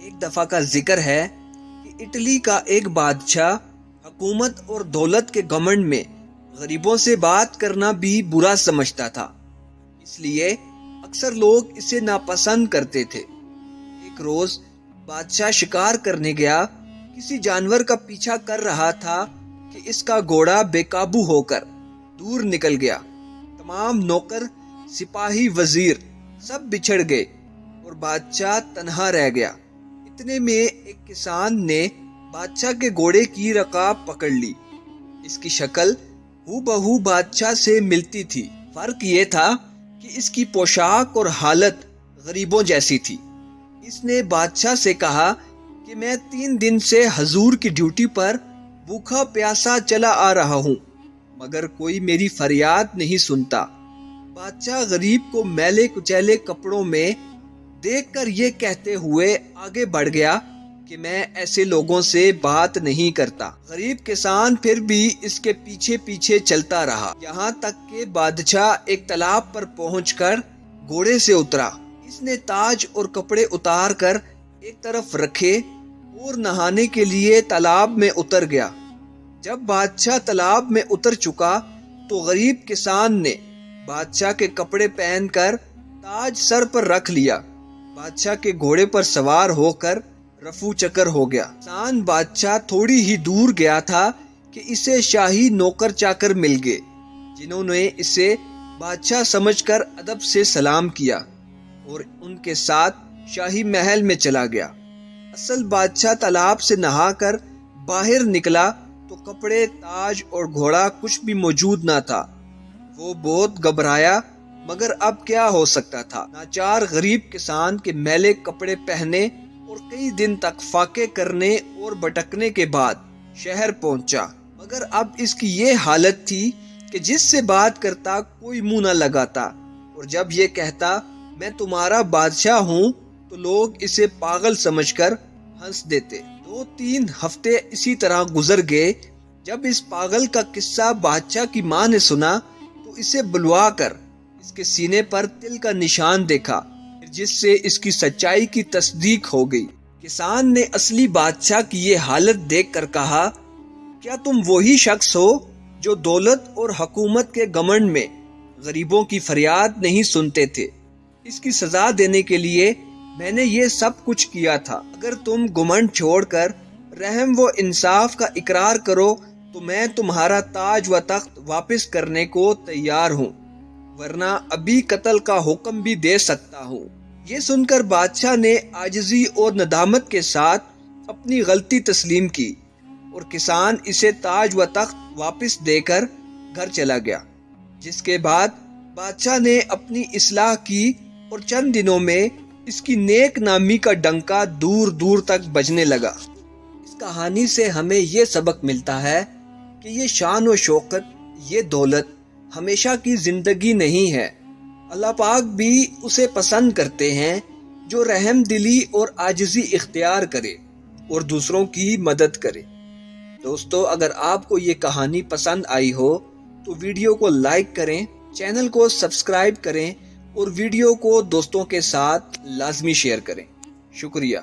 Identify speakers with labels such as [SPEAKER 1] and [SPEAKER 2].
[SPEAKER 1] ایک دفعہ کا ذکر ہے کہ اٹلی کا ایک بادشاہ حکومت اور دولت کے گھمنڈ میں غریبوں سے بات کرنا بھی برا سمجھتا تھا، اس لیے اکثر لوگ اسے ناپسند کرتے تھے۔ ایک روز بادشاہ شکار کرنے گیا، کسی جانور کا پیچھا کر رہا تھا کہ اس کا گھوڑا بے قابو ہو کر دور نکل گیا۔ تمام نوکر، سپاہی، وزیر سب بچھڑ گئے اور بادشاہ تنہا رہ گیا۔ اتنے میں ایک کسان نے بادشاہ کے گھوڑے کی رکاب پکڑ لی۔ اس کی شکل ہو بہو بادشاہ سے ملتی تھی، فرق یہ تھا کہ اس کی پوشاک اور حالت غریبوں جیسی تھی۔ اس نے بادشاہ سے کہا کہ میں 3 دن سے حضور کی ڈیوٹی پر بھوکا پیاسا چلا آ رہا ہوں، مگر کوئی میری فریاد نہیں سنتا۔ بادشاہ غریب کو میلے کچیلے کپڑوں میں دیکھ کر یہ کہتے ہوئے آگے بڑھ گیا کہ میں ایسے لوگوں سے بات نہیں کرتا۔ غریب کسان پھر بھی اس کے پیچھے پیچھے چلتا رہا، یہاں تک کہ بادشاہ ایک تالاب پر پہنچ کر گھوڑے سے اترا۔ اس نے تاج اور کپڑے اتار کر ایک طرف رکھے اور نہانے کے لیے تالاب میں اتر گیا۔ جب بادشاہ تالاب میں اتر چکا تو غریب کسان نے بادشاہ کے کپڑے پہن کر تاج سر پر رکھ لیا۔ بادشاہ کے گھوڑے پر سوار ہو کر رفو چکر ہو گیا۔ کسان بادشاہ تھوڑی ہی دور گیا تھا کہ اسے شاہی نوکر چاکر مل گئے، جنہوں نے اسے بادشاہ سمجھ کر ادب سے سلام کیا اور ان کے ساتھ شاہی محل میں چلا گیا۔ اصل بادشاہ تالاب سے نہا کر باہر نکلا تو کپڑے، تاج اور گھوڑا کچھ بھی موجود نہ تھا۔ وہ بہت گھبرایا، مگر اب کیا ہو سکتا تھا۔ ناچار غریب کسان کے میلے کپڑے پہنے اور کئی دن تک فاقے کرنے اور بھٹکنے کے بعد شہر پہنچا، مگر اب اس کی یہ حالت تھی کہ جس سے بات کرتا کوئی منہ نہ لگاتا، اور جب یہ کہتا میں تمہارا بادشاہ ہوں تو لوگ اسے پاگل سمجھ کر ہنس دیتے۔ 2-3 ہفتے اسی طرح گزر گئے۔ جب اس پاگل کا قصہ بادشاہ کی ماں نے سنا تو اسے بلوا کر اس کے سینے پر تل کا نشان دیکھا، جس سے اس کی سچائی کی تصدیق ہو گئی۔ کسان نے اصلی بادشاہ کی یہ حالت دیکھ کر کہا، کیا تم وہی شخص ہو جو دولت اور حکومت کے گھمنڈ میں غریبوں کی فریاد نہیں سنتے تھے؟ اس کی سزا دینے کے لیے میں نے یہ سب کچھ کیا تھا۔ اگر تم گھمنڈ چھوڑ کر رحم و انصاف کا اقرار کرو تو میں تمہارا تاج و تخت واپس کرنے کو تیار ہوں، ورنہ ابھی قتل کا حکم بھی دے سکتا ہوں۔ یہ سن کر بادشاہ نے عاجزی اور ندامت کے ساتھ اپنی غلطی تسلیم کی، اور کسان اسے تاج و تخت واپس دے کر گھر چلا گیا۔ جس کے بعد بادشاہ نے اپنی اصلاح کی اور چند دنوں میں اس کی نیک نامی کا ڈنکا دور دور تک بجنے لگا۔ اس کہانی سے ہمیں یہ سبق ملتا ہے کہ یہ شان و شوکت، یہ دولت ہمیشہ کی زندگی نہیں ہے۔ اللہ پاک بھی اسے پسند کرتے ہیں جو رحم دلی اور عاجزی اختیار کرے اور دوسروں کی مدد کرے۔ دوستو، اگر آپ کو یہ کہانی پسند آئی ہو تو ویڈیو کو لائک کریں، چینل کو سبسکرائب کریں اور ویڈیو کو دوستوں کے ساتھ لازمی شیئر کریں۔ شکریہ۔